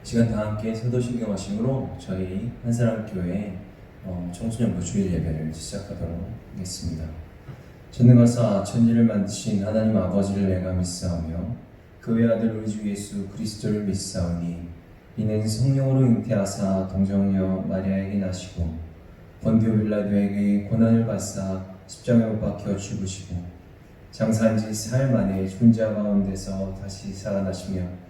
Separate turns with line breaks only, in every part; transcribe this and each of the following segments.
시간 다 함께 사도신경 하심으로 저희 한사랑교회 청소년부 주일 예배를 시작하도록 하겠습니다. 전능하사 천지를 만드신 하나님 아버지를 내가 믿사오며 그 외아들 우리 주 예수 그리스도를 믿사오니 이는 성령으로 잉태하사 동정녀 마리아에게 나시고 본디오 빌라도에게 고난을 받사 십자가에 못 박혀 죽으시고 장사한 지 사흘 만에 죽은 자 가운데서 다시 살아나시며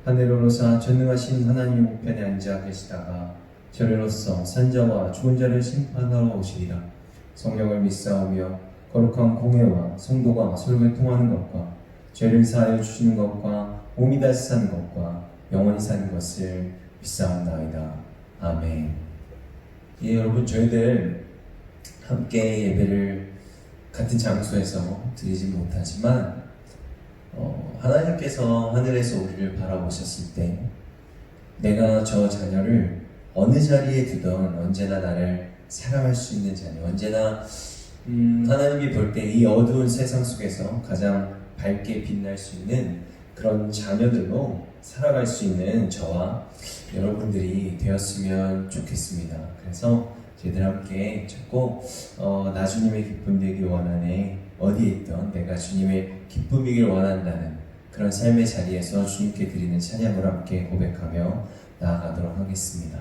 하늘 오르사 전능하신 하나님 우편에 앉아 계시다가 저리로서 산자와 죽은 자를 심판하러 오시리라. 성령을 믿사오며 거룩한 공회와 성도가 서로 통하는 것과 죄를 사하여 주시는 것과 몸이 다시 사는 것과 영원히 사는 것을 믿사옵나이다. 아멘. 예, 여러분, 저희들 함께 예배를 같은 장소에서 드리지 못하지만 하나님께서 하늘에서 우리를 바라보셨을 때 내가 저 자녀를 어느 자리에 두던 언제나 나를 사랑할 수 있는 자녀, 언제나 하나님이 볼 때 이 어두운 세상 속에서 가장 밝게 빛날 수 있는 그런 자녀들로 살아갈 수 있는 저와 여러분들이 되었으면 좋겠습니다. 그래서 저희들 함께 자꾸 나 주님의 기쁨 되기 원하네, 어디에 있던 내가 주님의 기쁨이길 원한다는 그런 삶의 자리에서 주님께 드리는 찬양을 함께 고백하며 나아가도록 하겠습니다.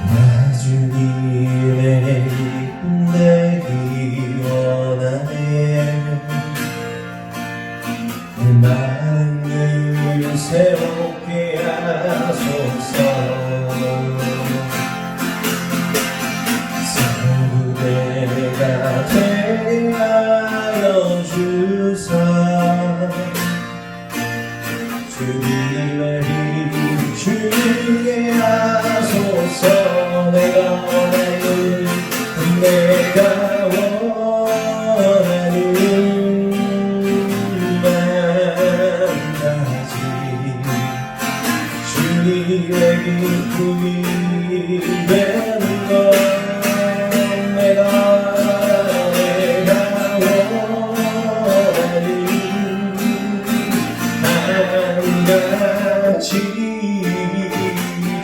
나 주님의 기쁨 되기 원하네, 내 마음을 새롭게 하소서. 성부대가 되게 하여 주사 주님의 빛 주게 하소서. 내가 원하는 주님의 기쁨이 되는 것, 내가 원하는 한 가지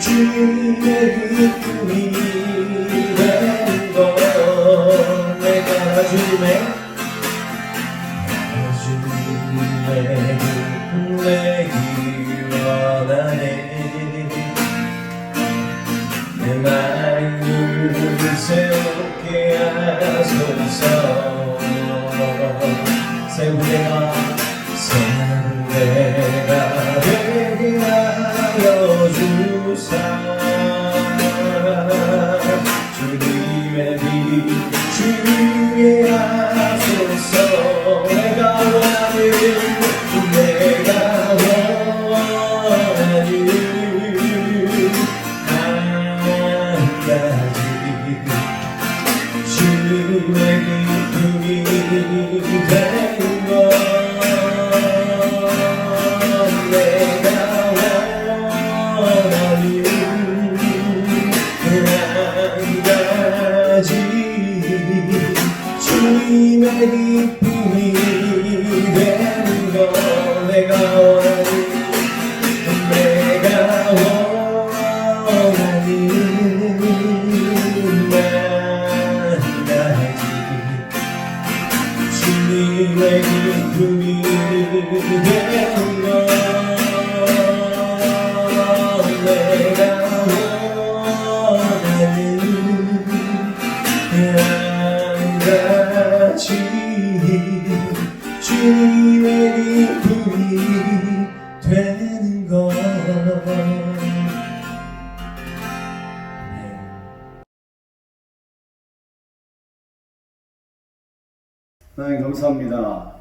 주님의 기쁨이 되는 것, 내가 주님의 기쁨 되기 원하네. 내 마음을 새롭게 하소서. 새부대가 되게 하여 주사 주님의 빛 주게 하소서. 내가 원하는 한 가지 주님의 기쁨이 되는 것, 내가 원하는 한 가지 주님의 기쁨이 되는 것, 내가 원하는 주님의 기쁨이 되는 것, 내가 원하는 한 가지 주님의 기쁨이 되는 것.
하나님 감사합니다.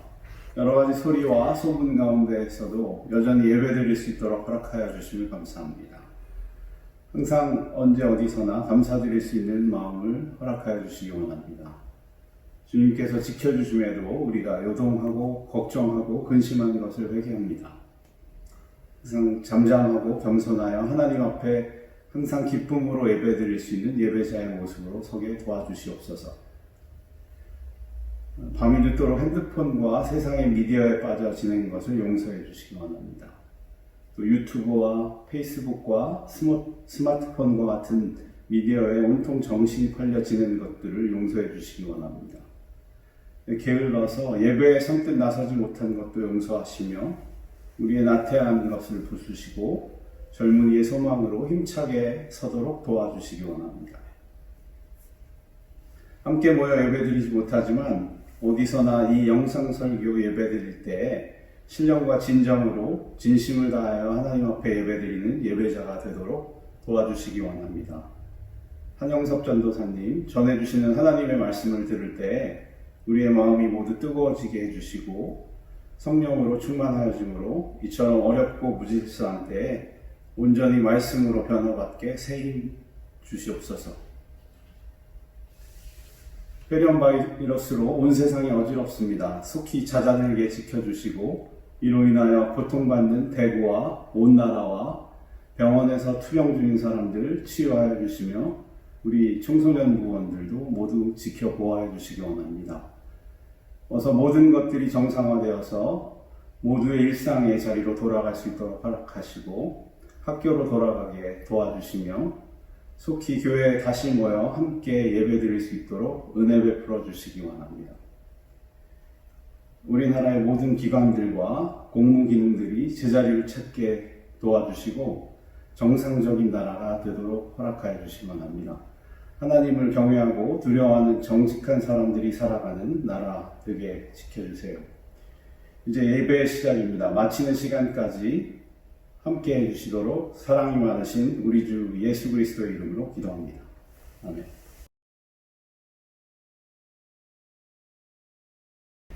여러 가지 소리와 소문 가운데에서도 여전히 예배드릴 수 있도록 허락하여 주시면 감사합니다. 항상 언제 어디서나 감사드릴 수 있는 마음을 허락하여 주시기 원합니다. 주님께서 지켜주심에도 우리가 요동하고 걱정하고 근심하는 것을 회개합니다. 항상 잠잠하고 겸손하여 하나님 앞에 항상 기쁨으로 예배드릴 수 있는 예배자의 모습으로 서게 도와주시옵소서. 밤이 늦도록 핸드폰과 세상의 미디어에 빠져 지낸 것을 용서해 주시기 원합니다. 또 유튜브와 페이스북과 스마트폰과 같은 미디어에 온통 정신이 팔려 지낸 것들을 용서해 주시기 원합니다. 게을러서 예배에 선뜻 나서지 못한 것도 용서하시며 우리의 나태한 것을 부수시고 젊은이의 소망으로 힘차게 서도록 도와주시기 원합니다. 함께 모여 예배드리지 못하지만 어디서나 이 영상 설교 예배드릴 때 신령과 진정으로 진심을 다하여 하나님 앞에 예배드리는 예배자가 되도록 도와주시기 원합니다. 한영섭 전도사님 전해주시는 하나님의 말씀을 들을 때 우리의 마음이 모두 뜨거워지게 해주시고 성령으로 충만하여짐으로 이처럼 어렵고 무질서한 때에 온전히 말씀으로 변화받게 세임 주시옵소서. 폐렴 바이러스로 온 세상이 어지럽습니다. 속히 자자들게 지켜주시고 이로 인하여 고통받는 대구와 온 나라와 병원에서 투병 중인 사람들 치유하여 주시며 우리 청소년 부원들도 모두 지켜보아해 주시기 원합니다. 어서 모든 것들이 정상화되어서 모두의 일상의 자리로 돌아갈 수 있도록 허락하시고 학교로 돌아가게 도와주시며 속히 교회에 다시 모여 함께 예배드릴 수 있도록 은혜 베풀어 주시기 원합니다. 우리나라의 모든 기관들과 공무기능들이 제자리를 찾게 도와주시고 정상적인 나라가 되도록 허락하여 주시기 원합니다. 하나님을 경외하고 두려워하는 정직한 사람들이 살아가는 나라 되게 지켜주세요. 이제 예배의 시작입니다. 마치는 시간까지 함께 해주시도록 사랑이 많으신 우리 주 예수 그리스도의 이름으로 기도합니다. 아멘.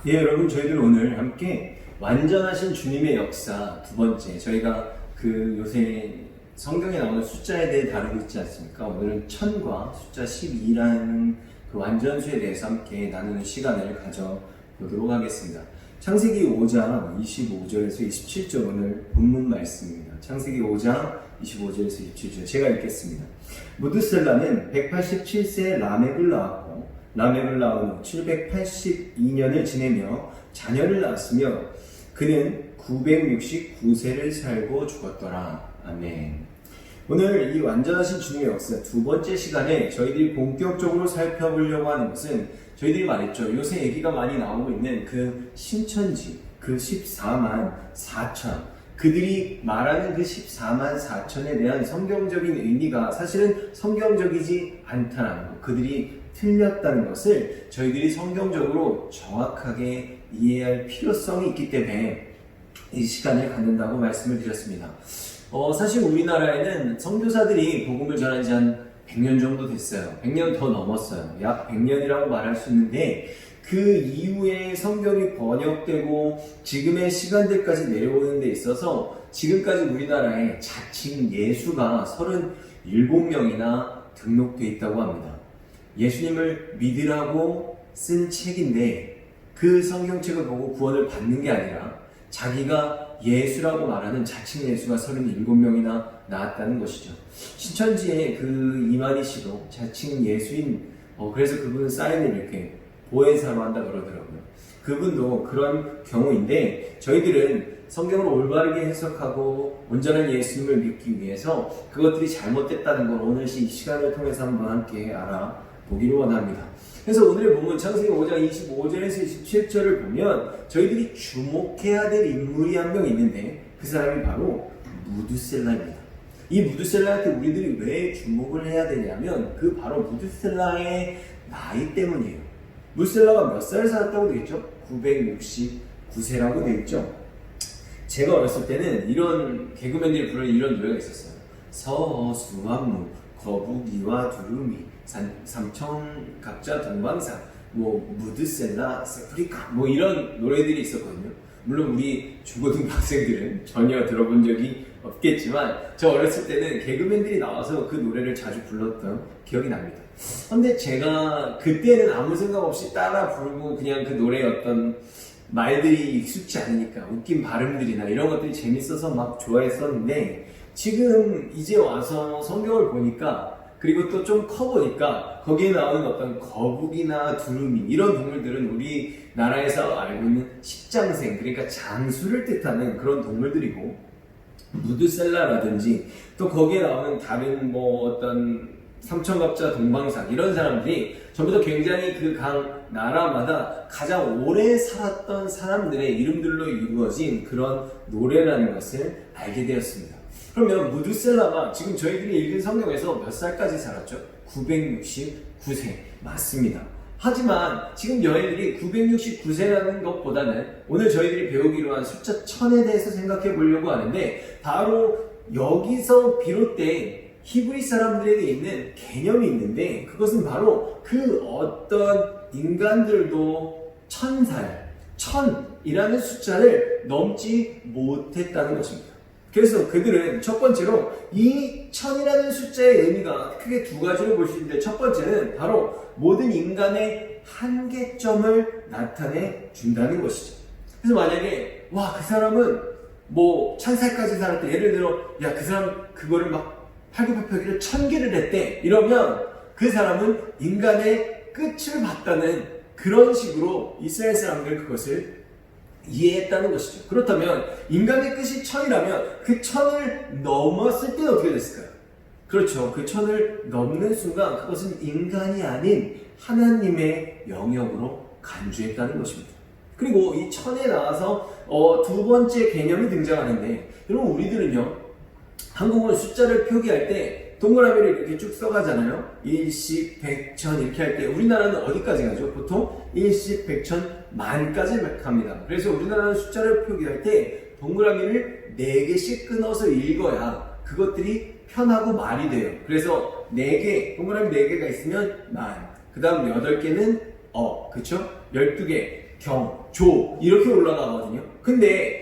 예, 여러분, 저희들 오늘 함께 완전하신 주님의 역사 두 번째, 저희가 그 요새 성경에 나오는 숫자에 대해 다루고 있지 않습니까? 오늘은 1000과 숫자 12라는 그 완전수에 대해서 함께 나누는 시간을 가져보도록 하겠습니다. 창세기 5장 25절에서 27절 오늘 본문 말씀입니다. 창세기 5장 25절에서 27절 제가 읽겠습니다. 무드셀라는 187세에 라멕을 낳았고 라멕을 낳은 후 782년을 지내며 자녀를 낳았으며 그는 969세를 살고 죽었더라. 아멘. 오늘 이 완전하신 주님의 역사 두 번째 시간에 저희들이 본격적으로 살펴보려고 하는 것은 저희들이 말했죠. 요새 얘기가 많이 나오고 있는 그 신천지, 그 14만 4천. 그들이 말하는 그 14만 4천에 대한 성경적인 의미가 사실은 성경적이지 않다는 것. 그들이 틀렸다는 것을 저희들이 성경적으로 정확하게 이해할 필요성이 있기 때문에 이 시간을 갖는다고 말씀을 드렸습니다. 사실 우리나라에는 선교사들이 복음을 전한 지 한 100년 정도 됐어요. 100년 더 넘었어요. 약 100년이라고 말할 수 있는데 그 이후에 성경이 번역되고 지금의 시간들까지 내려오는 데 있어서 지금까지 우리나라에 자칭 예수가 37명이나 등록되어 있다고 합니다. 예수님을 믿으라고 쓴 책인데 그 성경책을 보고 구원을 받는 게 아니라 자기가 예수라고 말하는 자칭 예수가 37명이나 나왔다는 것이죠. 신천지의 그 이만희 씨도 자칭 예수인, 그래서 그분은 사인을 이렇게 보혜사로 한다 그러더라고요. 그분도 그런 경우인데 저희들은 성경을 올바르게 해석하고 온전한 예수님을 믿기 위해서 그것들이 잘못됐다는 걸 오늘 이 시간을 통해서 한번 함께 알아보기를 원합니다. 그래서 오늘의 본문 창세기 5장 25절에서 27절을 보면 저희들이 주목해야 될 인물이 한 명 있는데 그 사람이 바로 무드셀라입니다. 이 무드셀라한테 우리들이 왜 주목을 해야 되냐면 그 바로 무드셀라의 나이 때문이에요. 무드셀라가 몇 살을 살았다고 되어 있죠? 969세라고 되어 있죠? 제가 어렸을 때는 이런 개그맨들이 부르는 이런 노래가 있었어요. 서수왕무 거북이와 두루미 삼청각자 동방산 무드셀라 세프리카 이런 노래들이 있었거든요. 물론 우리 중고등학생들은 전혀 들어본 적이 없겠지만 저 어렸을 때는 개그맨들이 나와서 그 노래를 자주 불렀던 기억이 납니다. 근데 제가 그때는 아무 생각 없이 따라 부르고 그냥 그 노래의 어떤 말들이 익숙치 않으니까 웃긴 발음들이나 이런 것들이 재밌어서 막 좋아했었는데 지금 이제 와서 성경을 보니까
그리고 또 좀 커 보니까 거기에 나오는 어떤 거북이나 두루미 이런 동물들은 우리나라에서 알고 있는 십장생, 그러니까 장수를 뜻하는 그런 동물들이고, 무드셀라라든지 또 거기에 나오는 다른 뭐 어떤 삼천갑자, 동방삭 이런 사람들이 전부 다 굉장히 그 각 나라마다 가장 오래 살았던 사람들의 이름들로 이루어진 그런 노래라는 것을 알게 되었습니다. 그러면 무드셀라가 지금 저희들이 읽은 성경에서 몇 살까지 살았죠? 969세 맞습니다. 하지만 지금 여인들이 969세라는 것보다는 오늘 저희들이 배우기로 한 숫자 1000에 대해서 생각해 보려고 하는데, 바로 여기서 비롯된 히브리 사람들에게 있는 개념이 있는데, 그것은 바로 그 어떤 인간들도 1000살, 1000이라는 숫자를 넘지 못했다는 것입니다. 그래서 그들은 첫 번째로 이 1000이라는 숫자의 의미가 크게 두 가지로 볼 수 있는데, 첫 번째는 바로 모든 인간의 한계점을 나타내 준다는 것이죠. 그래서 만약에 와, 그 사람은 뭐 1000살까지 살았대, 예를 들어 야, 그 사람 그거를 막 팔굽혀펴기를 1000개를 했대, 이러면 그 사람은 인간의 끝을 봤다는 그런 식으로 이스라엘 사람들은 그것을 이해했다는 것이죠. 그렇다면 인간의 끝이 1000이라면 그 1000을 넘었을 때는 어떻게 됐을까요? 그렇죠. 그 1000을 넘는 순간 그것은 인간이 아닌 하나님의 영역으로 간주했다는 것입니다. 그리고 이 1000에 나와서 두 번째 개념이 등장하는데, 여러분 우리들은요, 한국어 숫자를 표기할 때 동그라미를 이렇게 쭉 써가잖아요. 일십, 백천 이렇게 할 때 우리나라는 어디까지 가죠? 보통 일십, 백천, 만까지 갑니다. 그래서 우리나라는 숫자를 표기할 때 동그라미를 4개씩 끊어서 읽어야 그것들이 편하고 말이 돼요. 그래서 4개, 동그라미 4개가 있으면 만, 그 다음 8개는 그쵸? 12개, 경, 조 이렇게 올라가거든요. 근데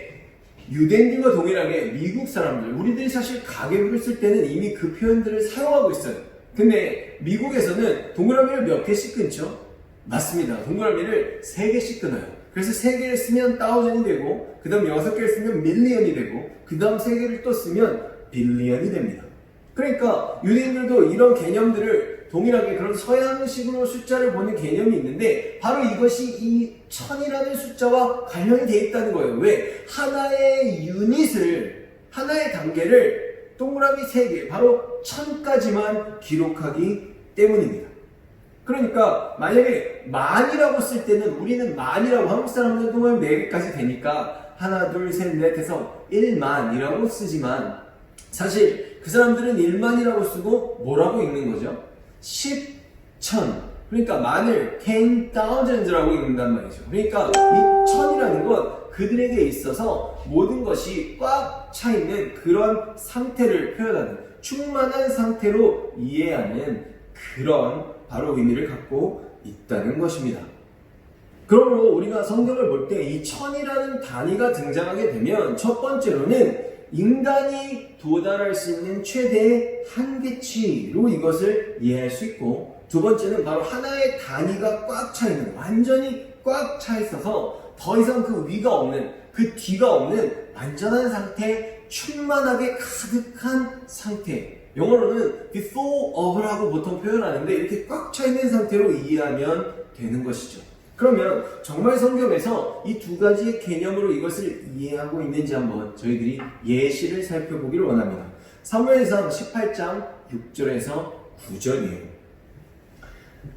유대인들과 동일하게 미국 사람들, 우리들이 사실 가계부를 쓸 때는 이미 그 표현들을 사용하고 있어요. 근데 미국에서는 동그라미를 몇 개씩 끊죠? 맞습니다. 동그라미를 3개씩 끊어요. 그래서 3개를 쓰면 thousand이 되고, 그 다음 6개를 쓰면 million이 되고, 그 다음 3개를 또 쓰면 billion이 됩니다. 그러니까 유대인들도 이런 개념들을 동일하게 그런 서양식으로 숫자를 보는 개념이 있는데, 바로 이것이 이 1000이라는 숫자와 관련이 되어 있다는 거예요. 왜? 하나의 유닛을, 하나의 단계를 동그라미 3개, 바로 1000까지만 기록하기 때문입니다. 그러니까 만약에 만이라고 쓸 때는 우리는 만이라고, 한국 사람들은 동그라미 4개까지 되니까 하나, 둘, 셋, 넷 해서 1만이라고 쓰지만, 사실 그 사람들은 1만이라고 쓰고 뭐라고 읽는 거죠? 10,000. 그러니까 만을 10,000s라고 읽는단 말이죠. 그러니까 이 1000이라는 건 그들에게 있어서 모든 것이 꽉 차 있는 그런 상태를 표현하는, 충만한 상태로 이해하는 그런 바로 의미를 갖고 있다는 것입니다. 그러므로 우리가 성경을 볼 때 이 1000이라는 단위가 등장하게 되면 첫 번째로는 인간이 도달할 수 있는 최대의 한계치로 이것을 이해할 수 있고, 두 번째는 바로 하나의 단위가 꽉 차 있는, 완전히 꽉 차 있어서 더 이상 그 위가 없는, 그 뒤가 없는 완전한 상태, 충만하게 가득한 상태. 영어로는 be full of라고 보통 표현하는데, 이렇게 꽉 차 있는 상태로 이해하면 되는 것이죠. 그러면 정말 성경에서 이 두 가지의 개념으로 이것을 이해하고 있는지 한번 저희들이 예시를 살펴보기를 원합니다. 사무엘상 18장 6절에서 9절이에요.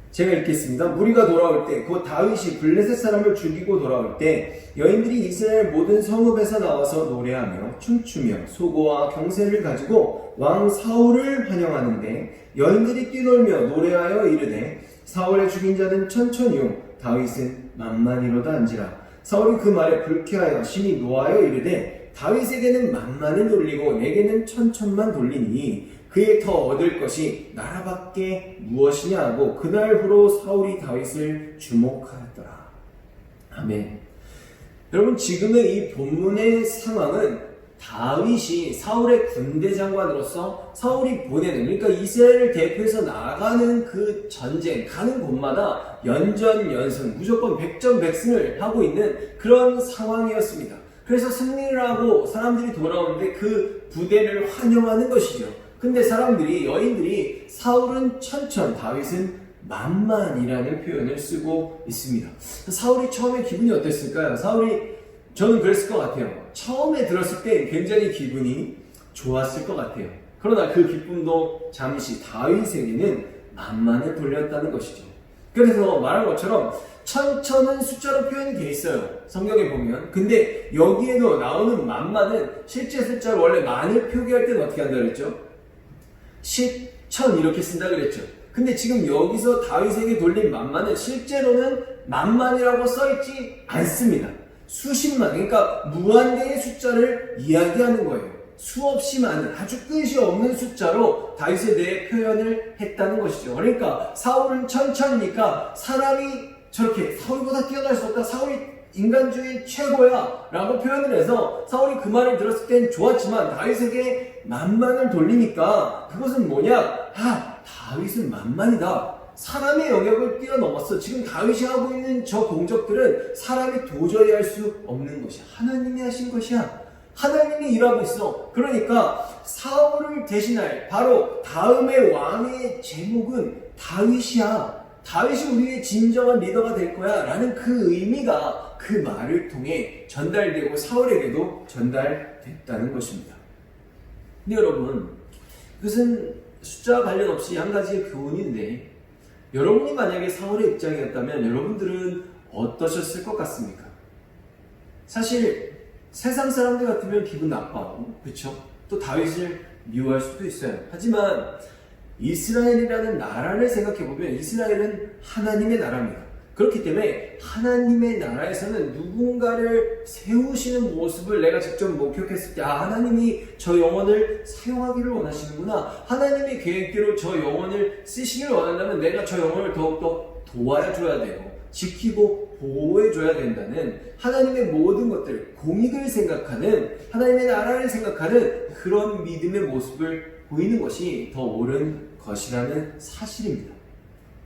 제가 읽겠습니다. 무리가 돌아올 때, 곧 다윗이 블레셋 사람을 죽이고 돌아올 때 여인들이 이스라엘 모든 성읍에서 나와서 노래하며 춤추며 소고와 경세를 가지고 왕 사울을 환영하는데, 여인들이 뛰놀며 노래하여 이르되 사울의 죽인 자는 천천히요 다윗은 만만이로다 한지라. 사울이 그 말에 불쾌하여 심히 노하여 이르되 다윗에게는 만만을 돌리고 내게는 천천만 돌리니 그에 더 얻을 것이 나라밖에 무엇이냐 하고, 그날 후로 사울이 다윗을 주목하였더라. 아멘. 여러분, 지금의 이 본문의 상황은 다윗이 사울의 군대 장관으로서 사울이 보내는, 그러니까 이스라엘을 대표해서 나가는 그 전쟁, 가는 곳마다 연전연승, 무조건 백전백승을 하고 있는 그런 상황이었습니다. 그래서 승리를 하고 사람들이 돌아오는데 그 부대를 환영하는 것이죠. 근데 사람들이, 여인들이 사울은 천천, 다윗은 만만이라는 표현을 쓰고 있습니다. 사울이 처음에 기분이 어땠을까요? 저는 그랬을 것 같아요. 처음에 들었을 때 굉장히 기분이 좋았을 것 같아요. 그러나 그 기쁨도 잠시 다윗에게는 만만에 돌렸다는 것이죠. 그래서 말한 것처럼 천천은 숫자로 표현이 되어 있어요. 성경에 보면. 근데 여기에도 나오는 만만은 실제 숫자로 원래 만을 표기할 때는 어떻게 한다 그랬죠? 10, 1000 이렇게 쓴다 그랬죠. 근데 지금 여기서 다윗에게 돌린 만만은 실제로는 만만이라고 써있지 않습니다. 수십만, 그러니까 무한대의 숫자를 이야기하는 거예요. 수없이 많은, 아주 끝이 없는 숫자로 다윗에 대해 표현을 했다는 것이죠. 그러니까 사울은 천천이니까 사람이 저렇게 사울보다 뛰어날 수 없다, 사울이 인간 중에 최고야 라고 표현을 해서 사울이 그 말을 들었을 땐 좋았지만 다윗에게 만만을 돌리니까 그것은 뭐냐? 다윗은 만만이다. 사람의 영역을 뛰어넘었어. 지금 다윗이 하고 있는 저 공적들은 사람이 도저히 할 수 없는 것이야. 하나님이 하신 것이야. 하나님이 일하고 있어. 그러니까 사울을 대신할 바로 다음의 왕의 제목은 다윗이야. 다윗이 우리의 진정한 리더가 될 거야 라는 그 의미가 그 말을 통해 전달되고 사울에게도 전달됐다는 것입니다. 근데 여러분, 그것은 숫자와 관련 없이 한 가지의 교훈인데, 여러분이 만약에 사울의 입장이었다면 여러분들은 어떠셨을 것 같습니까? 사실 세상 사람들 같으면 기분 나빠하고, 그렇죠? 또 다윗을 미워할 수도 있어요. 하지만 이스라엘이라는 나라를 생각해보면 이스라엘은 하나님의 나라입니다. 그렇기 때문에 하나님의 나라에서는 누군가를 세우시는 모습을 내가 직접 목격했을 때 하나님이 저 영혼을 사용하기를 원하시는구나. 하나님의 계획대로 저 영혼을 쓰시기를 원한다면 내가 저 영혼을 더욱더 도와줘야 되고 지키고 보호해줘야 된다는 하나님의 모든 것들, 공익을 생각하는, 하나님의 나라를 생각하는 그런 믿음의 모습을 보이는 것이 더 옳은 것이라는 사실입니다.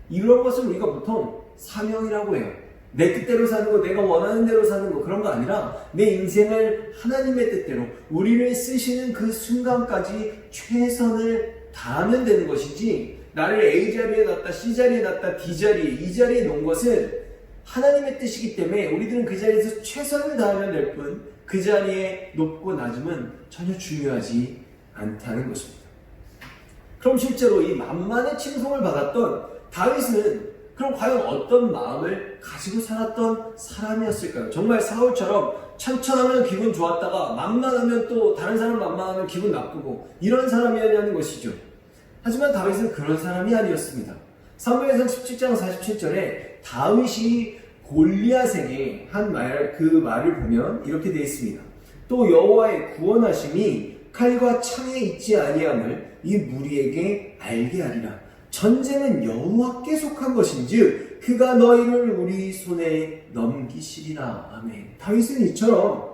이런 것을 우리가 보통 사명이라고 해요. 내 뜻대로 사는 거, 내가 원하는 대로 사는 거, 그런 거 아니라 내 인생을 하나님의 뜻대로 우리를 쓰시는 그 순간까지 최선을 다하면 되는 것이지, 나를 A 자리에 놨다, C 자리에 놨다, D 자리에, E 자리에 놓은 것은 하나님의 뜻이기 때문에 우리들은 그 자리에서 최선을 다하면 될 뿐, 그 자리에 높고 낮음은 전혀 중요하지 않다는 것입니다. 그럼 실제로 이 만만의 칭송을 받았던 다윗은 그럼 과연 어떤 마음을 가지고 살았던 사람이었을까요? 정말 사울처럼 천천하면 기분 좋았다가 만만하면 또 다른 사람 만만하면 기분 나쁘고 이런 사람이었냐는 것이죠. 하지만 다윗은 그런 사람이 아니었습니다. 사무엘상 17장 47절에 다윗이 골리앗에게 한 그 말을 보면 이렇게 되어 있습니다. 또 여호와의 구원하심이 칼과 창에 있지 아니함을 이 무리에게 알게 하리라. 전쟁은 여호와께 속한 것인즉 그가 너희를 우리 손에 넘기시리라. 아멘. 다윗은 이처럼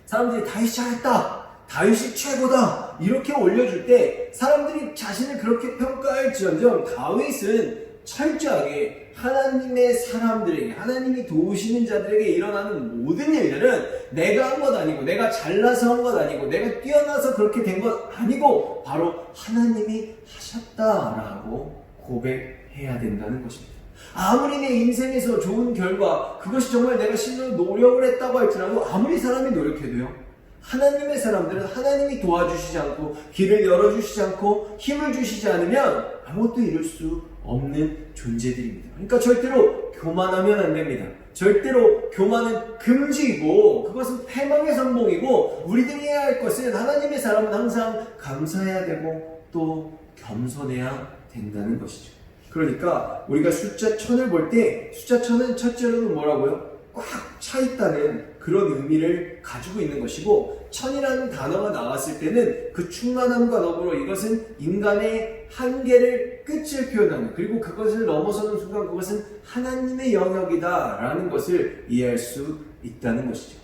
사람들이 다윗이 잘했다, 다윗이 최고다 이렇게 올려줄 때 사람들이 자신을 그렇게 평가할지언정 다윗은 철저하게 하나님의 사람들에게, 하나님이 도우시는 자들에게 일어나는 모든 일들은 내가 한 것 아니고, 내가 잘나서 한 것 아니고, 내가 뛰어나서 그렇게 된 것 아니고 바로 하나님이 하셨다라고 고백해야 된다는 것입니다. 아무리 내 인생에서 좋은 결과, 그것이 정말 내가 실로 노력을 했다고 할지라도 아무리 사람이 노력해도요, 하나님의 사람들은 하나님이 도와주시지 않고 길을 열어주시지 않고 힘을 주시지 않으면 아무것도 이룰 수 없는 존재들입니다. 그러니까 절대로 교만하면 안 됩니다. 절대로 교만은 금지이고 그것은 패망의 선봉이고, 우리들이 해야 할 것은 하나님의 사람은 항상 감사해야 되고 또 겸손해야 된다는 것이죠. 그러니까 우리가 숫자 1000을 볼 때 숫자 1000은 첫째로는 뭐라고요? 꽉 차 있다는 그런 의미를 가지고 있는 것이고, 1000이라는 단어가 나왔을 때는 그 충만함과 더불어 이것은 인간의 한계를, 끝을 표현하는, 그리고 그것을 넘어서는 순간 그것은 하나님의 영역이다 라는 것을 이해할 수 있다는 것이죠.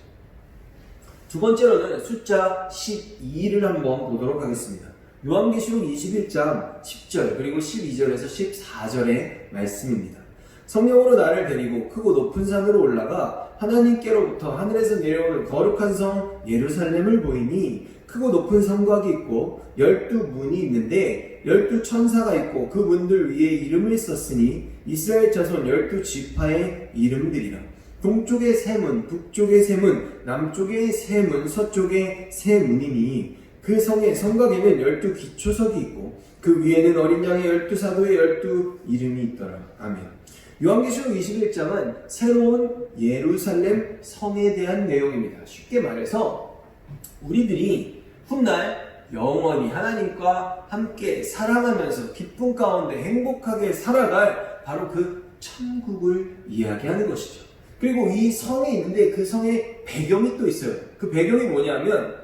두 번째로는 숫자 12를 한번 보도록 하겠습니다. 요한계시록 21장 10절 그리고 12절에서 14절의 말씀입니다. 성령으로 나를 데리고 크고 높은 산으로 올라가 하나님께로부터 하늘에서 내려오는 거룩한 성 예루살렘을 보이니 크고 높은 성곽이 있고 12문이 있는데 12천사가 있고 그 문들 위에 이름을 썼으니 이스라엘 자손 12지파의 이름들이라. 동쪽에 세 문, 북쪽에 세 문, 남쪽에 세 문, 서쪽에 세 문이니 그 성의 성곽에는 12기초석이 있고 그 위에는 어린 양의 12사도의 12이름이 있더라. 아멘. 요한계시록 21장은 새로운 예루살렘 성에 대한 내용입니다. 쉽게 말해서 우리들이 훗날 영원히 하나님과 함께 사랑하면서 기쁨 가운데 행복하게 살아갈 바로 그 천국을 이야기하는 것이죠. 그리고 이 성에 있는데 그 성에 배경이 또 있어요. 그 배경이 뭐냐면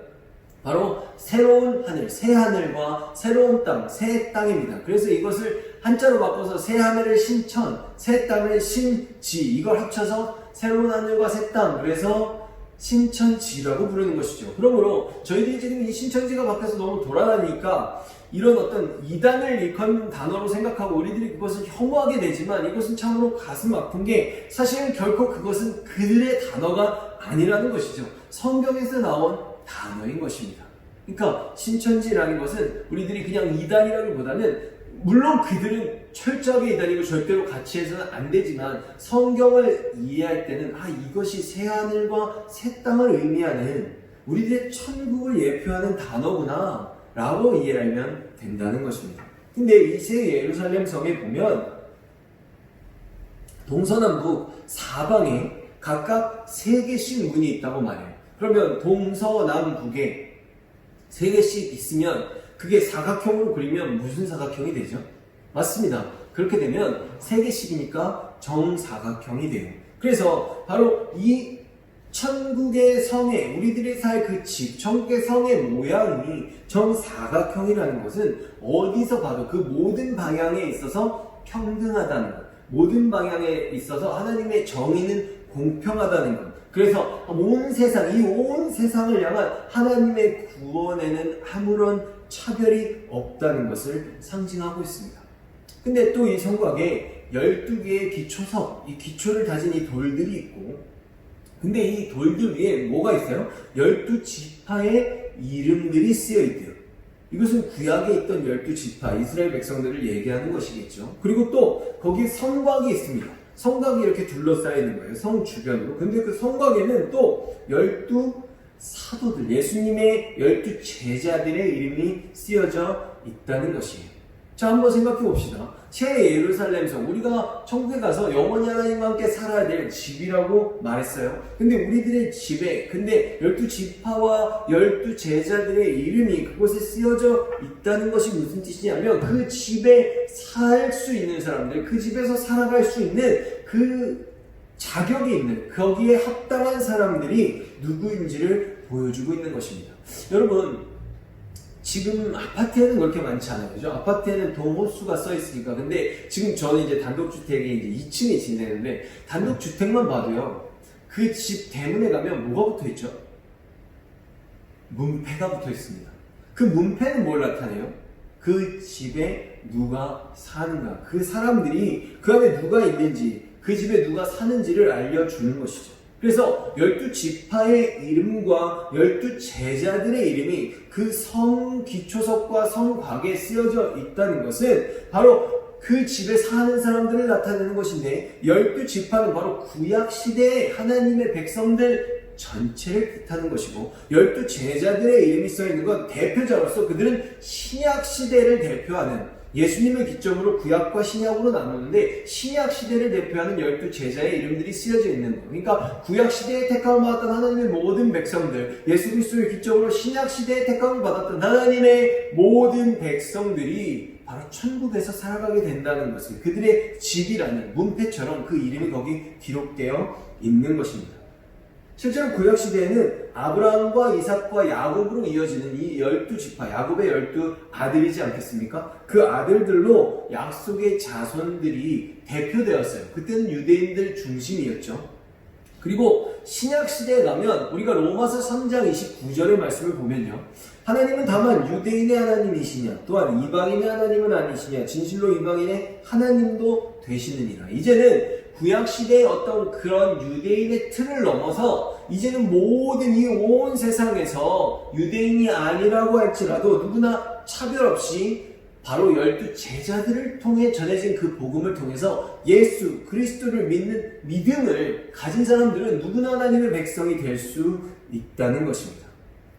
바로 새로운 하늘, 새 하늘과 새로운 땅, 새 땅입니다. 그래서 이것을 한자로 바꿔서 새 하늘을 신천, 새 땅을 신지, 이걸 합쳐서 새로운 하늘과 새 땅, 그래서 신천지라고 부르는 것이죠. 그러므로 저희들이 지금 이 신천지가 밖에서 너무 돌아다니니까 이런 어떤 이단을 일컫는 단어로 생각하고 우리들이 그것을 혐오하게 되지만 이것은 참으로 가슴 아픈 게 사실은 결코 그것은 그들의 단어가 아니라는 것이죠. 성경에서 나온 단어인 것입니다. 그러니까 신천지라는 것은 우리들이 그냥 이단이라기보다는 물론 그들은 철저하게 이단이고 절대로 같이 해서는 안 되지만 성경을 이해할 때는 이것이 새 하늘과 새 땅을 의미하는 우리들의 천국을 예표하는 단어구나 라고 이해하면 된다는 것입니다. 근데 이 새 예루살렘 성에 보면 동서남북 사방에 각각 3개씩 문이 있다고 말해요. 그러면 동서남북에 3개씩 있으면 그게 사각형으로 그리면 무슨 사각형이 되죠? 맞습니다. 그렇게 되면 3개씩이니까 정사각형이 돼요. 그래서 바로 이 천국의 성에 우리들이 살 그 집, 천국의 성의 모양이 정사각형이라는 것은 어디서 봐도 그 모든 방향에 있어서 평등하다는 것, 모든 방향에 있어서 하나님의 정의는 공평하다는 것. 그래서 온 세상, 이 온 세상을 향한 하나님의 구원에는 아무런 차별이 없다는 것을 상징하고 있습니다. 근데 또 이 성곽에 12개의 기초석, 이 기초를 다진 이 돌들이 있고, 근데 이 돌들 위에 뭐가 있어요? 12지파의 이름들이 쓰여 있대요. 이것은 구약에 있던 12지파, 이스라엘 백성들을 얘기하는 것이겠죠. 그리고 또 거기 성곽이 있습니다. 성곽이 이렇게 둘러싸여 있는 거예요. 성 주변으로. 근데 그 성곽에는 또 12사도들, 예수님의 12제자들의 이름이 쓰여져 있다는 것이에요. 자, 한번 생각해 봅시다. 새 예루살렘성, 우리가 천국에 가서 영원히 하나님과 함께 살아야 될 집이라고 말했어요. 근데 우리들의 집에, 근데 12지파와 12제자들의 이름이 그곳에 쓰여져 있다는 것이 무슨 뜻이냐면 그 집에 살 수 있는 사람들, 그 집에서 살아갈 수 있는 그 자격이 있는, 거기에 합당한 사람들이 누구인지를 보여주고 있는 것입니다. 여러분, 지금 아파트에는 그렇게 많지 않아요. 그죠? 아파트에는 동호수가 써 있으니까. 근데 지금 저는 이제 단독주택에 이제 2층에 지내는데 단독주택만 봐도요. 그 집 대문에 가면 뭐가 붙어 있죠? 문패가 붙어 있습니다. 그 문패는 뭘 나타내요? 그 집에 누가 사는가. 그 사람들이 그 안에 누가 있는지, 그 집에 누가 사는지를 알려주는 것이죠. 그래서 12지파의 이름과 12제자들의 이름이 그 성 기초석과 성곽에 쓰여져 있다는 것은 바로 그 집에 사는 사람들을 나타내는 것인데 12지파는 바로 구약시대의 하나님의 백성들 전체를 뜻하는 것이고 12제자들의 이름이 써있는 건 대표자로서 그들은 신약시대를 대표하는 예수님을 기점으로 구약과 신약으로 나누는데 신약시대를 대표하는 12제자의 이름들이 쓰여져 있는 것. 그러니까 구약시대에 택함을 받았던 하나님의 모든 백성들, 예수 그리스도를 기점으로 신약시대에 택함을 받았던 하나님의 모든 백성들이 바로 천국에서 살아가게 된다는 것을 그들의 집이라는 문패처럼 그 이름이 거기 기록되어 있는 것입니다. 실제로 구약시대에는 아브라함과 이삭과 야곱으로 이어지는 이 12지파, 야곱의 12아들이지 않겠습니까? 그 아들들로 약속의 자손들이 대표되었어요. 그때는 유대인들 중심이었죠. 그리고 신약시대에 가면 우리가 로마서 3장 29절의 말씀을 보면요. 하나님은 다만 유대인의 하나님이시냐 또한 이방인의 하나님은 아니시냐 진실로 이방인의 하나님도 되시느니라. 이제는 구약 시대의 어떤 그런 유대인의 틀을 넘어서 이제는 모든 이 온 세상에서 유대인이 아니라고 할지라도 누구나 차별 없이 바로 12 제자들을 통해 전해진 그 복음을 통해서 예수 그리스도를 믿는 믿음을 가진 사람들은 누구나 하나님의 백성이 될 수 있다는 것입니다.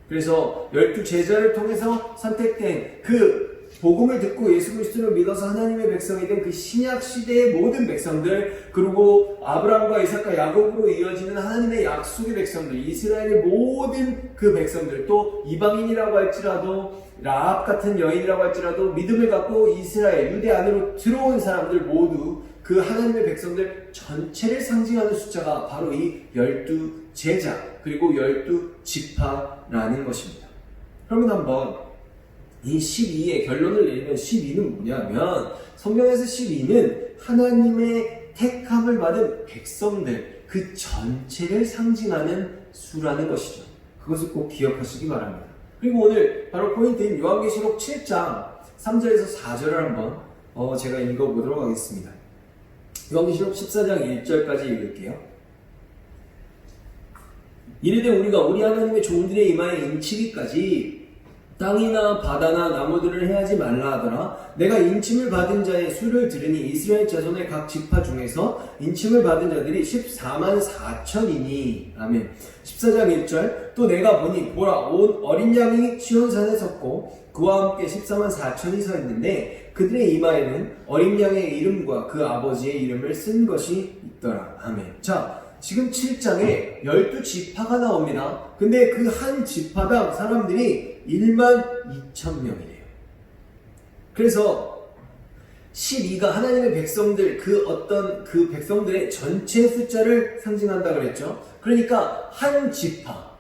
그래서 12 제자를 통해서 선택된 그 복음을 듣고 예수 그리스도를 믿어서 하나님의 백성이 된 그 신약 시대의 모든 백성들, 그리고 아브라함과 이삭과 야곱으로 이어지는 하나님의 약속의 백성들, 이스라엘의 모든 그 백성들, 또 이방인이라고 할지라도 라합 같은 여인이라고 할지라도 믿음을 갖고 이스라엘 유대 안으로 들어온 사람들 모두 그 하나님의 백성들 전체를 상징하는 숫자가 바로 이 12 제자 그리고 12 지파라는 것입니다. 그러면 한번 이 12의 결론을 내리면 12는 뭐냐면, 성경에서 12는 하나님의 택함을 받은 백성들 그 전체를 상징하는 수라는 것이죠. 그것을 꼭 기억하시기 바랍니다. 그리고 오늘 바로 포인트인 요한계시록 7장 3절에서 4절을 한번 제가 읽어보도록 하겠습니다. 요한계시록 14장 1절까지 읽을게요. 이르되 우리가 우리 하나님의 종들의 이마에 인치기까지 땅이나 바다나 나무들을 해하지 말라 하더라. 내가 인침을 받은 자의 수를 들으니 이스라엘 자손의 각 지파 중에서 인침을 받은 자들이 14만 4천이니. 아멘. 14장 1절. 또 내가 보니 보라 온 어린 양이 시온산에 섰고 그와 함께 14만 4천이 서 있는데 그들의 이마에는 어린 양의 이름과 그 아버지의 이름을 쓴 것이 있더라. 아멘. 자, 지금 7장에 12 지파가 나옵니다. 근데 그 한 지파당 사람들이 1만 2천 명이래요. 그래서 12가 하나님의 백성들, 그 어떤 그 백성들의 전체 숫자를 상징한다 그랬죠. 그러니까 한 지파,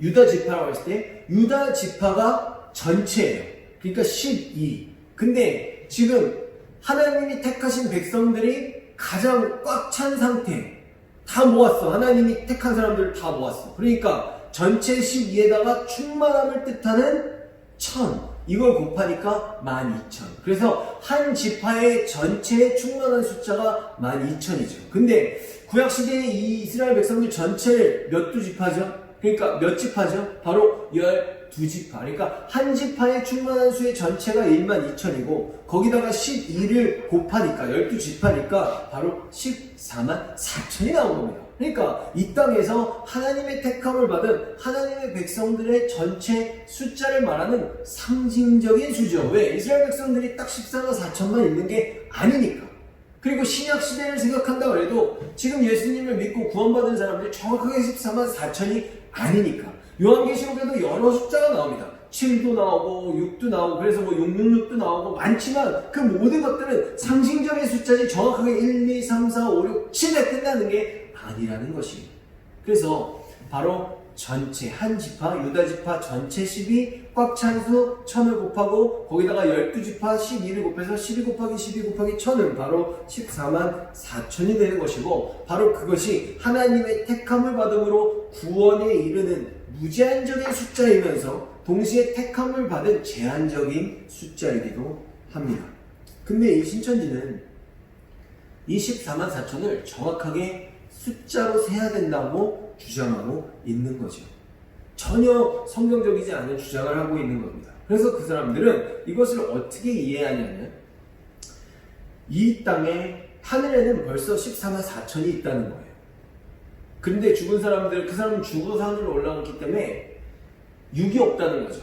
유다 지파라고 했을 때 유다 지파가 전체예요. 그러니까 12. 근데 지금 하나님이 택하신 백성들이 가장 꽉 찬 상태, 다 모았어. 하나님이 택한 사람들을 다 모았어. 그러니까 전체 12에다가 충만함을 뜻하는 1000, 이걸 곱하니까 12,000. 그래서 한 지파의 전체의 충만한 숫자가 12,000이죠. 근데 구약시대의 이 이스라엘 백성들 전체를 몇 두 지파죠? 그러니까 몇 지파죠? 바로 12지파. 그러니까 한 지파의 충만한 수의 전체가 12,000이고 거기다가 12를 곱하니까 12지파니까 바로 14만 4천이 나온 겁니다. 그러니까 이 땅에서 하나님의 택함을 받은 하나님의 백성들의 전체 숫자를 말하는 상징적인 수죠. 왜? 이스라엘 백성들이 딱 14만 4천만 있는 게 아니니까. 그리고 신약 시대를 생각한다고 해도 지금 예수님을 믿고 구원받은 사람들이 정확하게 14만 4천이 아니니까. 요한계시록에도 여러 숫자가 나옵니다. 7도 나오고 6도 나오고 그래서 뭐 666도 나오고 많지만 그 모든 것들은 상징적인 숫자지 정확하게 1, 2, 3, 4, 5, 6, 7에 끝나는 게 아니라는 것입니다. 그래서 바로 전체 한 지파, 유다 지파 전체 12 꽉 찬 수 1000을 곱하고 거기다가 12지파 12를 곱해서 12 곱하기 12 곱하기 1000은 바로 14만 4천이 되는 것이고, 바로 그것이 하나님의 택함을 받음으로 구원에 이르는 무제한적인 숫자이면서 동시에 택함을 받은 제한적인 숫자이기도 합니다. 근데 이 신천지는 이 14만 4천을 정확하게 숫자로 세야 된다고 주장하고 있는 거죠. 전혀 성경적이지 않은 주장을 하고 있는 겁니다. 그래서 그 사람들은 이것을 어떻게 이해하냐면, 이 땅에 하늘에는 벌써 14만 4천이 있다는 거예요. 그런데 죽은 사람들, 그 사람은 죽어서 하늘로 올라갔기 때문에 육이 없다는 거죠.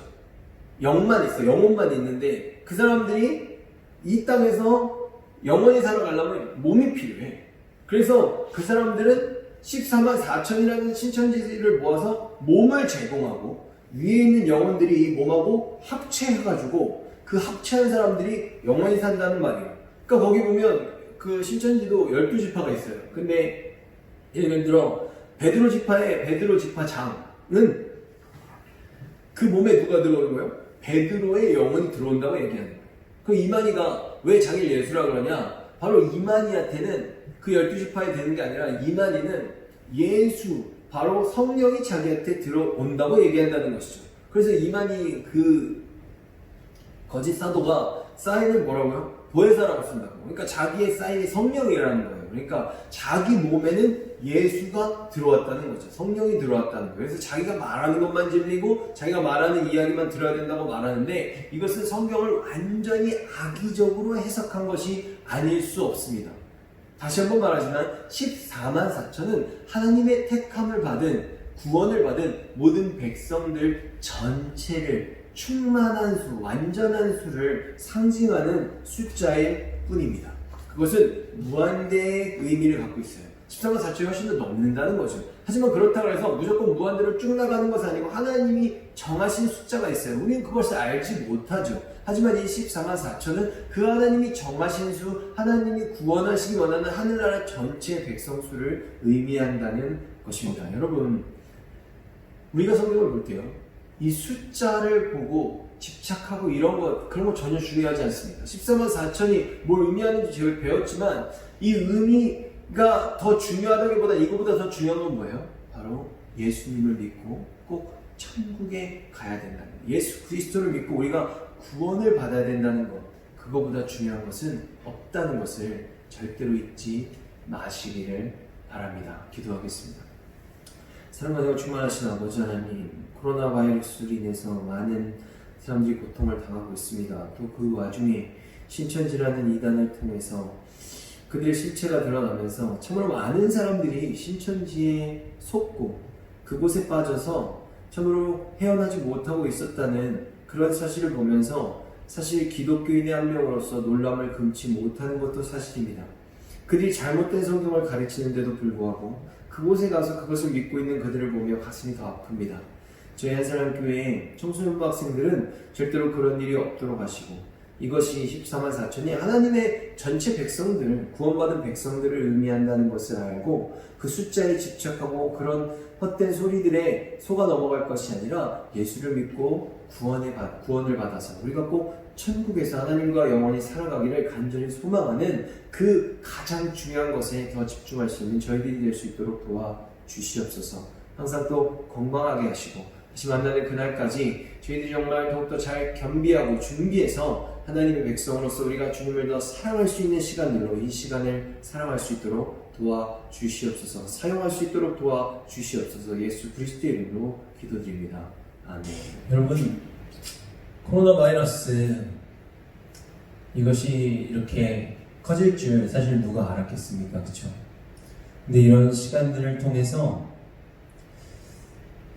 영만 있어, 영혼만 있는데 그 사람들이 이 땅에서 영원히 살아가려면 몸이 필요해. 그래서 그 사람들은 14만 4천이라는 신천지를 모아서 몸을 제공하고 위에 있는 영혼들이 이 몸하고 합체해가지고 그 합체한 사람들이 영원히 산다는 말이에요. 그러니까 거기 보면 그 신천지도 12지파가 있어요. 근데 예를 들어 베드로 지파의 베드로 지파장은 그 몸에 누가 들어오는 거예요? 베드로의 영혼이 들어온다고 얘기하는 거예요. 그 이만희가 왜 자기를 예수라고 그러냐? 바로 이만희한테는 그 12지파에 되는 게 아니라 이만희는 예수, 바로 성령이 자기한테 들어온다고 얘기한다는 것이죠. 그래서 이만희 그 거짓 사도가 사인을 뭐라고요? 보혜사라고 쓴다고. 그러니까 자기의 사인이 성령이라는 거예요. 그러니까 자기 몸에는 예수가 들어왔다는 거죠. 성령이 들어왔다는 거예요. 그래서 자기가 말하는 것만 진리고 자기가 말하는 이야기만 들어야 된다고 말하는데, 이것은 성경을 완전히 악의적으로 해석한 것이 아닐 수 없습니다. 다시 한번 말하지만 14만 4천은 하나님의 택함을 받은, 구원을 받은 모든 백성들 전체를, 충만한 수, 완전한 수를 상징하는 숫자일 뿐입니다. 그것은 무한대의 의미를 갖고 있어요. 14만 4천이 훨씬 더 넘는다는 거죠. 하지만 그렇다고 해서 무조건 무한대로 쭉 나가는 것은 아니고 하나님이 정하신 숫자가 있어요. 우리는 그것을 알지 못하죠. 하지만 이 14만 4천은 그 하나님이 정하신 수, 하나님이 구원하시기 원하는 하늘나라 전체 백성 수를 의미한다는 것입니다. 여러분, 우리가 성경을 볼 때요, 이 숫자를 보고 집착하고 그런 거 전혀 중요하지 않습니다. 14만 4천이 뭘 의미하는지 제가 배웠지만, 이 의미가 더 중요하다기보다 이거보다 더 중요한 건 뭐예요? 바로 예수님을 믿고 꼭 천국에 가야 된다는 것. 예수 그리스도를 믿고 우리가 구원을 받아야 된다는 것. 그거보다 중요한 것은 없다는 것을 절대로 잊지 마시기를 바랍니다. 기도하겠습니다. 사랑과 충만하신 아버지 하나님, 코로나 바이러스로 인해서 많은 사람들이 고통을 당하고 있습니다. 또 그 와중에 신천지라는 이단을 통해서 그들의 실체가 드러나면서 참으로 많은 사람들이 신천지에 속고 그곳에 빠져서 참으로 헤어나지 못하고 있었다는 그런 사실을 보면서 사실 기독교인의 한 명으로서 놀람을 금치 못하는 것도 사실입니다. 그들이 잘못된 성경을 가르치는데도 불구하고 그곳에 가서 그것을 믿고 있는 그들을 보며 가슴이 더 아픕니다. 저희 한사람교회 청소년부 학생들은 절대로 그런 일이 없도록 하시고, 이것이 14만 4천이 하나님의 전체 백성들, 구원받은 백성들을 의미한다는 것을 알고 그 숫자에 집착하고 그런 헛된 소리들에 속아 넘어갈 것이 아니라 예수를 믿고 구원을 받아서 우리가 꼭 천국에서 하나님과 영원히 살아가기를 간절히 소망하는 그 가장 중요한 것에 더 집중할 수 있는 저희들이 될 수 있도록 도와주시옵소서. 항상 또 건강하게 하시고 다시 만나는 그날까지 저희들이 정말 더욱더 잘 겸비하고 준비해서 하나님의 백성으로서 우리가 주님을 더 사랑할 수 있는 시간들로 이 시간을 사랑할 수 있도록 도와주시옵소서. 사용할 수 있도록 도와주시옵소서. 예수 그리스도의 이름으로 기도드립니다. 아멘.
여러분, 코로나 바이러스 이것이 이렇게 커질 줄 사실 누가 알았겠습니까? 그쵸? 근데 이런 시간들을 통해서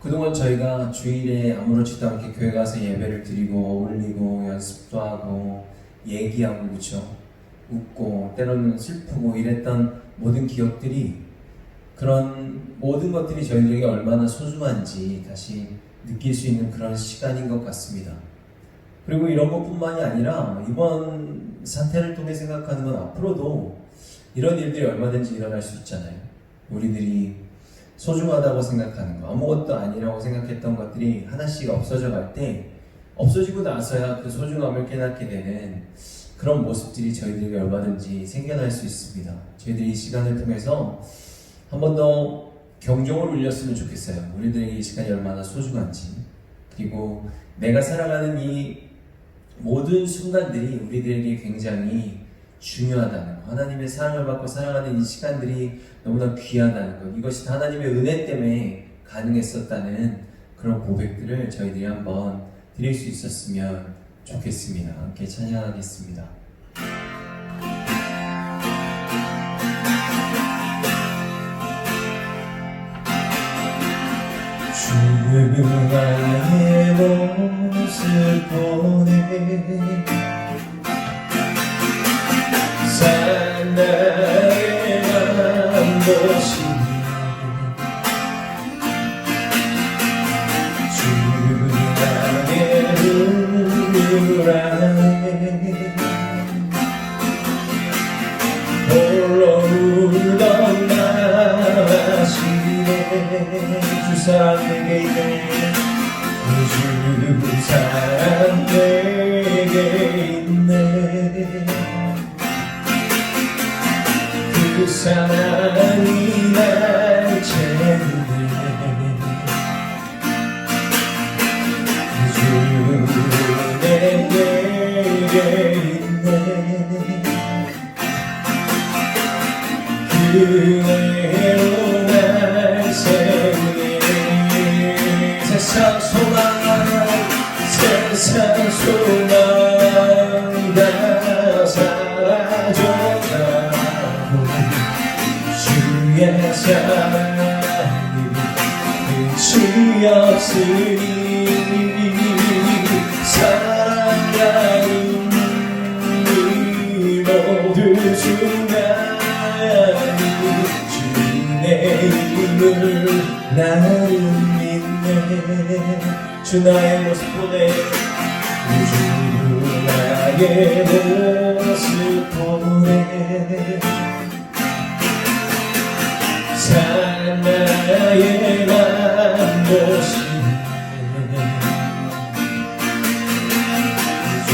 그동안 저희가 주일에 아무렇지도 않게 교회 가서 예배를 드리고 어울리고 연습도 하고 얘기하고, 그쵸? 웃고 때로는 슬프고 이랬던 모든 기억들이, 그런 모든 것들이 저희들에게 얼마나 소중한지 다시 느낄 수 있는 그런 시간인 것 같습니다. 그리고 이런 것뿐만이 아니라 이번 사태를 통해 생각하는 건 앞으로도 이런 일들이 얼마든지 일어날 수 있잖아요. 우리들이 소중하다고 생각하는 거, 아무것도 아니라고 생각했던 것들이 하나씩 없어져 갈 때, 없어지고 나서야 그 소중함을 깨닫게 되는 그런 모습들이 저희들에게 얼마든지 생겨날 수 있습니다. 저희들이 이 시간을 통해서 한 번 더 경종을 울렸으면 좋겠어요. 우리들에게 이 시간이 얼마나 소중한지, 그리고 내가 살아가는 이 모든 순간들이 우리들에게 굉장히 중요하다는 것, 하나님의 사랑을 받고 살아가는 이 시간들이 너무나 귀하다는 것, 이것이 다 하나님의 은혜 때문에 가능했었다는 그런 고백들을 저희들이 한번 드릴 수 있었으면 좋겠습니다. 함께 찬양하겠습니다. 주 나의 모습 보내 산 나의 맘 보시니 주 나의 눈물 안에 홀로 울던 나시네. 주 사랑 내게 있네. 주 사랑 내게 있네. 그 사랑이 날 채우네. 주 내게 있네. 은혜로 날 세우네 세상 소망 다 사라져가고 주의 사랑이 끝이 없으니 사랑하는 이 모든 순간이 주의 힘을 나는 믿네 주 나의 모습 보내 주 나의 모습 보내 사랑 나의 맘 보시네 주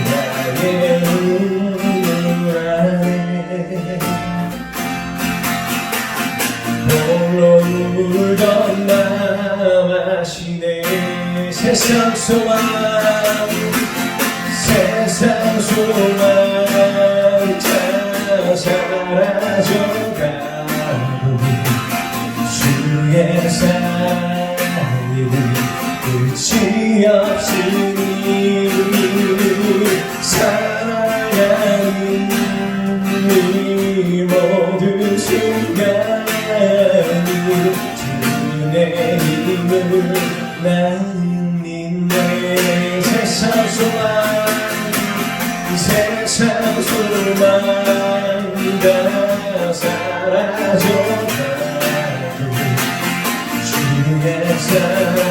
나의 눈물 안에 홀로 울던 나 마시네 세상 소망 다 사라져가고 주의 사랑이 끝이 없으니 사랑하는 이 모든 순간이 주의 힘을 나는 믿네 세상 소망 다 사라져가고 주의 사랑이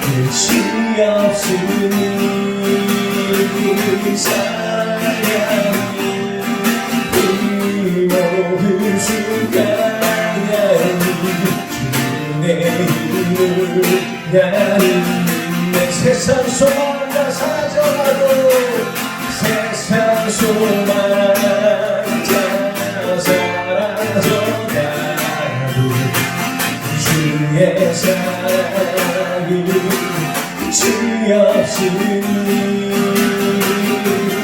끝이 없으니 사랑하는 이 모든 순간이 주의 힘을 나는 믿네 세상 소망 다 사라져가고 세상 소망 다 사라져가고 주의 사랑이 끝이 없으니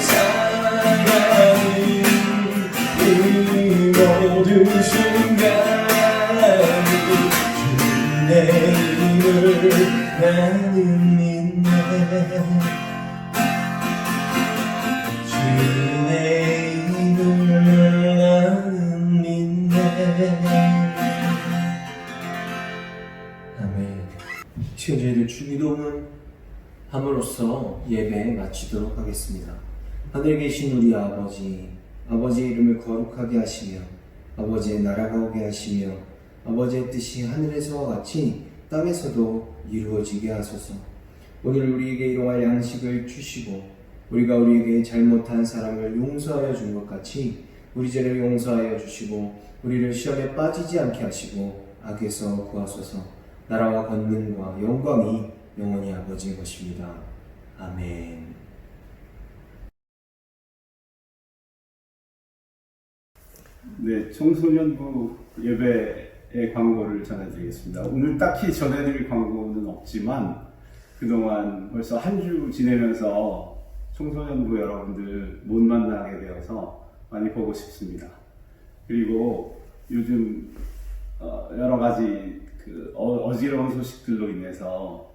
사랑하는 이 모든 순간이 주의 힘을 나는 믿네 주의 힘을 나는 믿네 아멘 저희들 주기도문 함으로써 예배 마치도록 하겠습니다. 하늘에 계신 우리 아버지 아버지의 이름을 거룩하게 하시며 아버지의 나라가 오게 하시며 아버지의 뜻이 하늘에서와 같이 땅에서도 이루어지게 하소서. 오늘 우리에게 일용할 양식을 주시고 우리가 우리에게 잘못한 사람을 용서하여 준 것 같이 우리 죄를 용서하여 주시고 우리를 시험에 빠지지 않게 하시고 악에서 구하소서. 나라와 권능과 영광이 영원히 아버지의 것입니다. 아멘.
네, 청소년부 예배의 광고를 전해드리겠습니다. 오늘 딱히 전해드릴 광고는 없지만 그동안 벌써 한 주 지내면서 청소년부 여러분들 못 만나게 되어서 많이 보고 싶습니다. 그리고 요즘 여러 가지 어지러운 소식들로 인해서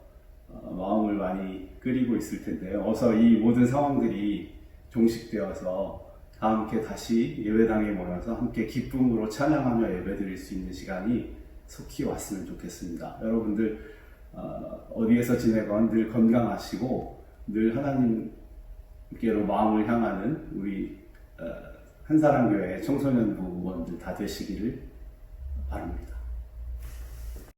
마음을 많이 끓이고 있을 텐데요. 어서 이 모든 상황들이 종식되어서 다 함께 다시 예배당에 모여서 함께 기쁨으로 찬양하며 예배드릴 수 있는 시간이 속히 왔으면 좋겠습니다. 여러분들 어디에서 지내건 늘 건강하시고 늘 하나님께로 마음을 향하는 우리 한사랑교회 청소년부 의원들 다 되시기를 바랍니다.